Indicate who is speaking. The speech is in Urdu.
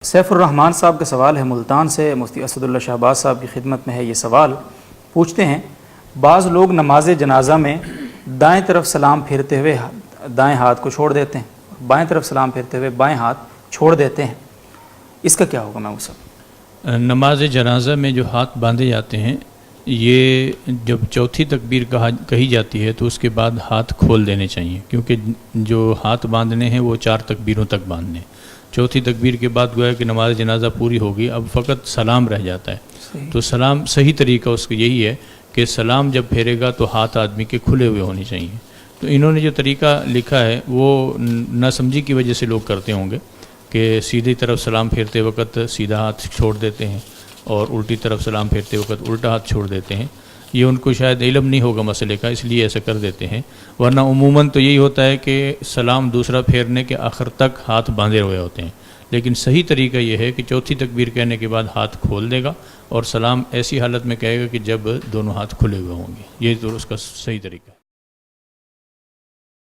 Speaker 1: سیف الرحمان صاحب کا سوال ہے ملتان سے، مفتی اسد اللہ شہباز صاحب کی خدمت میں ہے یہ سوال. پوچھتے ہیں بعض لوگ نماز جنازہ میں دائیں طرف سلام پھیرتے ہوئے دائیں ہاتھ کو چھوڑ دیتے ہیں، بائیں طرف سلام پھیرتے ہوئے بائیں ہاتھ چھوڑ دیتے ہیں، اس کا کیا ہوگا میں وہ سب؟
Speaker 2: نماز جنازہ میں جو ہاتھ باندھے جاتے ہیں، یہ جب چوتھی تکبیر کہی جاتی ہے تو اس کے بعد ہاتھ کھول دینے چاہیے، کیونکہ جو ہاتھ باندھنے ہیں وہ 4 تکبیروں تک باندھنے ہیں. چوتھی تکبیر کے بعد گویا کہ نماز جنازہ پوری ہوگی، اب فقط سلام رہ جاتا ہے. تو سلام صحیح طریقہ اس کا یہی ہے کہ سلام جب پھیرے گا تو ہاتھ آدمی کے کھلے ہوئے ہونے چاہیے. تو انہوں نے جو طریقہ لکھا ہے وہ ناسمجھی کی وجہ سے لوگ کرتے ہوں گے کہ سیدھی طرف سلام پھیرتے وقت سیدھا ہاتھ چھوڑ دیتے ہیں اور الٹی طرف سلام پھیرتے وقت الٹا ہاتھ چھوڑ دیتے ہیں. یہ ان کو شاید علم نہیں ہوگا مسئلے کا، اس لیے ایسا کر دیتے ہیں. ورنہ عموماً تو یہی ہوتا ہے کہ سلام دوسرا پھیرنے کے آخر تک ہاتھ باندھے ہوئے ہوتے ہیں. لیکن صحیح طریقہ یہ ہے کہ چوتھی تکبیر کہنے کے بعد ہاتھ کھول دے گا اور سلام ایسی حالت میں کہے گا کہ جب دونوں ہاتھ کھلے ہوئے ہوں گے. یہ تو اس کا صحیح طریقہ ہے.